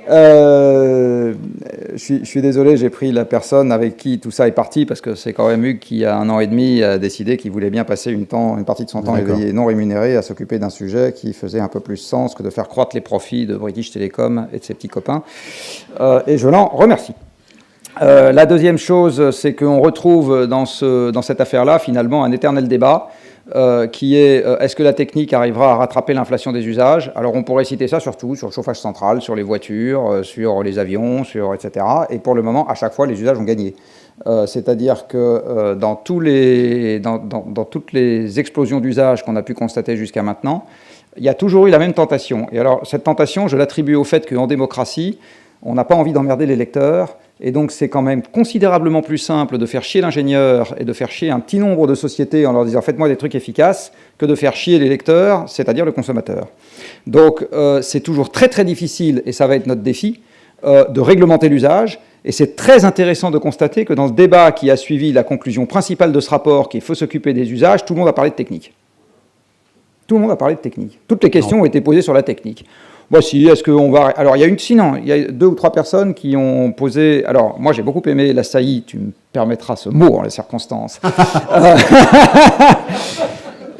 Je suis désolé, j'ai pris la personne avec qui tout ça est parti, parce que c'est quand même Hugues qui, il y a 1 an et demi, a décidé qu'il voulait bien passer une partie de son temps éveillé non rémunéré à s'occuper d'un sujet qui faisait un peu plus sens que de faire croître les profits de British Telecom et de ses petits copains. Et je l'en remercie. La deuxième chose, c'est qu'on retrouve dans cette affaire-là, finalement, un éternel débat qui est est-ce que la technique arrivera à rattraper l'inflation des usages? Alors on pourrait citer ça surtout sur le chauffage central, sur les voitures, sur les avions, etc. Et pour le moment, à chaque fois, les usages ont gagné. C'est-à-dire que dans toutes les explosions d'usage qu'on a pu constater jusqu'à maintenant, il y a toujours eu la même tentation. Et alors cette tentation, je l'attribue au fait qu'en démocratie, on n'a pas envie d'emmerder les lecteurs. Et donc c'est quand même considérablement plus simple de faire chier l'ingénieur et de faire chier un petit nombre de sociétés en leur disant « faites-moi des trucs efficaces » que de faire chier les lecteurs, c'est-à-dire le consommateur. Donc c'est toujours très très difficile, et ça va être notre défi, de réglementer l'usage. Et c'est très intéressant de constater que dans ce débat qui a suivi la conclusion principale de ce rapport, qu'il faut s'occuper des usages, tout le monde a parlé de technique. Tout le monde a parlé de technique. Toutes les questions ont été posées sur la technique. Voici, est-ce qu'on va... Alors, il y a 2 ou 3 personnes qui ont posé... Alors, moi, j'ai beaucoup aimé la saillie, tu me permettras ce mot en les circonstances.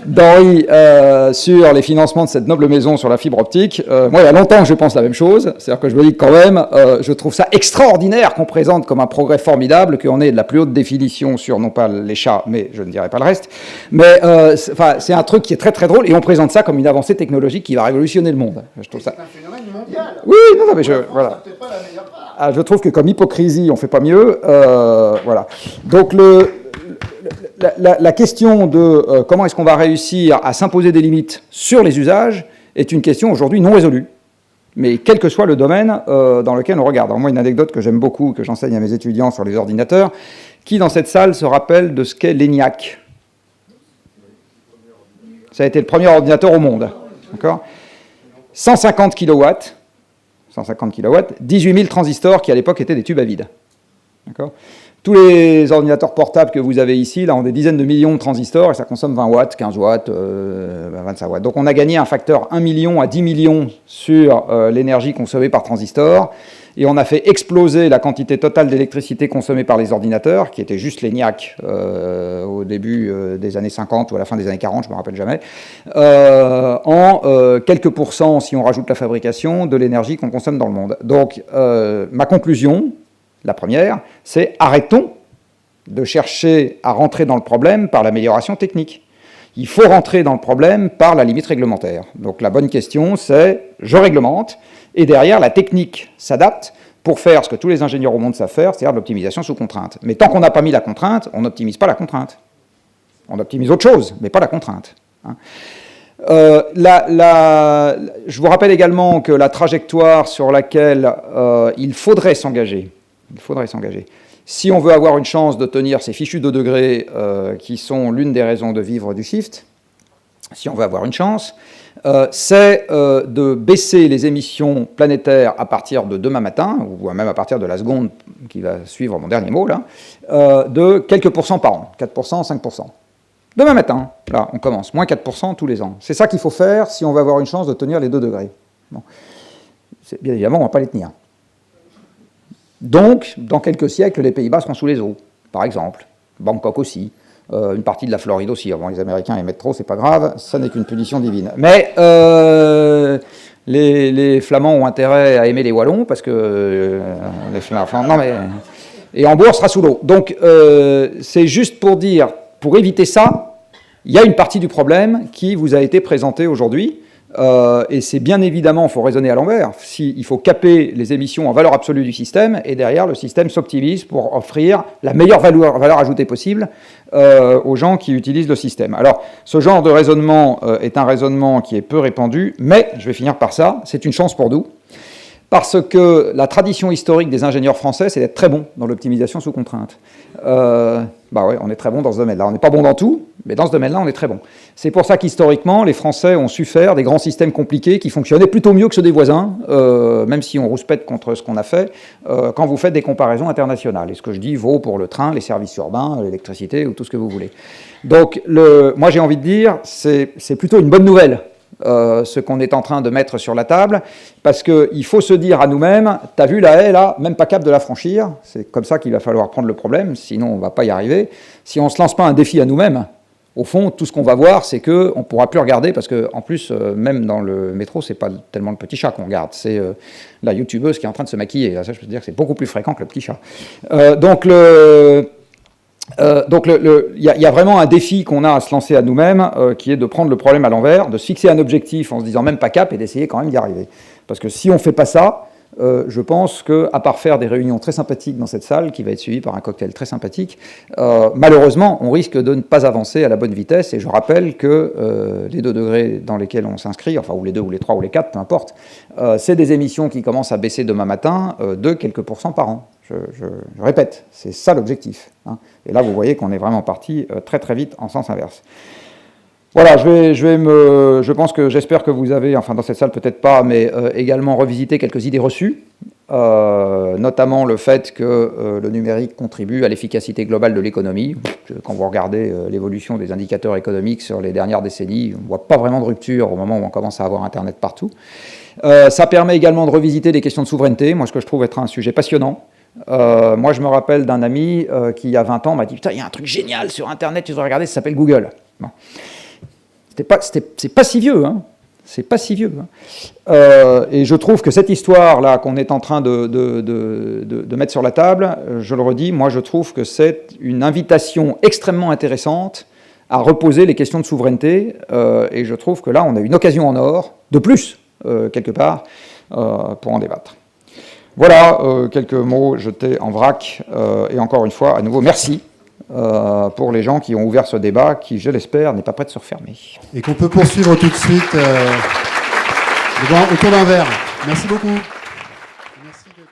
d'Henri sur les financements de cette noble maison sur la fibre optique. Moi, il y a longtemps que je pense la même chose. C'est-à-dire que je me dis que quand même, je trouve ça extraordinaire qu'on présente comme un progrès formidable, qu'on ait de la plus haute définition sur, non pas les chats, mais je ne dirai pas le reste. Mais c'est un truc qui est très très drôle, et on présente ça comme une avancée technologique qui va révolutionner le monde. Je trouve ça... C'est un phénomène mondial. Oui, non, mais voilà. C'est pas la meilleure part. Ah, je trouve que comme hypocrisie, on ne fait pas mieux. Voilà. Donc la question de comment est-ce qu'on va réussir à s'imposer des limites sur les usages est une question aujourd'hui non résolue. Mais quel que soit le domaine dans lequel on regarde. Alors moi, une anecdote que j'aime beaucoup, que j'enseigne à mes étudiants sur les ordinateurs, qui dans cette salle se rappelle de ce qu'est l'ENIAC? Ça a été le premier ordinateur au monde. D'accord ? 150 kilowatts, 18 000 transistors qui à l'époque étaient des tubes à vide. D'accord ? Tous les ordinateurs portables que vous avez ici, là, ont des dizaines de millions de transistors et ça consomme 20 watts, 15 watts, 25 watts. Donc on a gagné un facteur 1 million à 10 millions sur l'énergie consommée par transistor, et on a fait exploser la quantité totale d'électricité consommée par les ordinateurs, qui était juste l'ENIAC au début des années 50 ou à la fin des années 40, je ne me rappelle jamais, en quelques pourcents, si on rajoute la fabrication, de l'énergie qu'on consomme dans le monde. Donc ma conclusion, la première, c'est arrêtons de chercher à rentrer dans le problème par l'amélioration technique. Il faut rentrer dans le problème par la limite réglementaire. Donc la bonne question, c'est je réglemente, et derrière, la technique s'adapte pour faire ce que tous les ingénieurs au monde savent faire, c'est-à-dire de l'optimisation sous contrainte. Mais tant qu'on n'a pas mis la contrainte, on n'optimise pas la contrainte. On optimise autre chose, mais pas la contrainte. Je vous rappelle également que la trajectoire sur laquelle il faudrait s'engager, si on veut avoir une chance de tenir ces fichus 2 degrés qui sont l'une des raisons de vivre du shift, si on veut avoir une chance, c'est de baisser les émissions planétaires à partir de demain matin, ou même à partir de la seconde qui va suivre mon dernier mot, là, de quelques pourcents par an, 4%, 5%. Demain matin, là, on commence, moins 4% tous les ans. C'est ça qu'il faut faire si on veut avoir une chance de tenir les 2 degrés. Bon. Bien évidemment, on ne va pas les tenir. Donc, dans quelques siècles, les Pays-Bas seront sous les eaux, par exemple. Bangkok aussi. Une partie de la Floride aussi. Bon, les Américains émettent trop, c'est pas grave, ça n'est qu'une punition divine. Mais les Flamands ont intérêt à aimer les Wallons, parce que non mais... Et Hambourg sera sous l'eau. Donc, c'est juste pour dire, pour éviter ça, il y a une partie du problème qui vous a été présentée aujourd'hui. Et c'est bien évidemment, il faut raisonner à l'envers, il faut caper les émissions en valeur absolue du système, et derrière, le système s'optimise pour offrir la meilleure valeur ajoutée possible aux gens qui utilisent le système. Alors, ce genre de raisonnement est un raisonnement qui est peu répandu, mais, je vais finir par ça, c'est une chance pour nous, parce que la tradition historique des ingénieurs français, c'est d'être très bon dans l'optimisation sous contrainte. Bah ouais, on est très bon dans ce domaine-là. On n'est pas bon dans tout, mais dans ce domaine-là, on est très bon. C'est pour ça qu'historiquement, les Français ont su faire des grands systèmes compliqués qui fonctionnaient plutôt mieux que ceux des voisins, même si on rouspète contre ce qu'on a fait, quand vous faites des comparaisons internationales. Et ce que je dis vaut pour le train, les services urbains, l'électricité ou tout ce que vous voulez. Donc, moi j'ai envie de dire, c'est plutôt une bonne nouvelle ce qu'on est en train de mettre sur la table, parce qu'il faut se dire à nous-mêmes, t'as vu la haie là, même pas capable de la franchir, c'est comme ça qu'il va falloir prendre le problème, sinon on ne va pas y arriver. Si on ne se lance pas un défi à nous-mêmes, au fond, tout ce qu'on va voir, c'est qu'on ne pourra plus regarder, parce qu'en plus, même dans le métro, c'est pas tellement le petit chat qu'on regarde, c'est la youtubeuse qui est en train de se maquiller. Là, ça, je peux dire que c'est beaucoup plus fréquent que le petit chat. Donc, il y a vraiment un défi qu'on a à se lancer à nous-mêmes, qui est de prendre le problème à l'envers, de se fixer un objectif en se disant même pas cap, et d'essayer quand même d'y arriver. Parce que si on ne fait pas ça, je pense qu'à part faire des réunions très sympathiques dans cette salle, qui va être suivie par un cocktail très sympathique, malheureusement, on risque de ne pas avancer à la bonne vitesse. Et je rappelle que les 2 degrés dans lesquels on s'inscrit, enfin, ou les 2, ou les 3, ou les 4, peu importe, c'est des émissions qui commencent à baisser demain matin de quelques pourcents par an. Je répète, c'est ça l'objectif. Hein. Et là, vous voyez qu'on est vraiment parti très très vite en sens inverse. Voilà, j'espère que vous avez, enfin dans cette salle peut-être pas, mais également revisité quelques idées reçues, notamment le fait que le numérique contribue à l'efficacité globale de l'économie. Quand vous regardez l'évolution des indicateurs économiques sur les dernières décennies, on ne voit pas vraiment de rupture au moment où on commence à avoir Internet partout. Ça permet également de revisiter des questions de souveraineté, moi ce que je trouve être un sujet passionnant. Moi je me rappelle d'un ami qui il y a 20 ans m'a dit « Putain, il y a un truc génial sur Internet, tu dois regarder, ça s'appelle Google. Bon. » C'est pas si vieux, hein. C'est pas si vieux. Hein. Et je trouve que cette histoire-là qu'on est en train de mettre sur la table, je le redis, moi je trouve que c'est une invitation extrêmement intéressante à reposer les questions de souveraineté, et je trouve que là on a une occasion en or, de plus, quelque part, pour en débattre. Voilà, quelques mots jetés en vrac, et encore une fois, à nouveau, merci. Pour les gens qui ont ouvert ce débat, qui, je l'espère, n'est pas prêt de se refermer. Et qu'on peut poursuivre tout de suite autour d'un verre. Merci beaucoup. Merci d'être...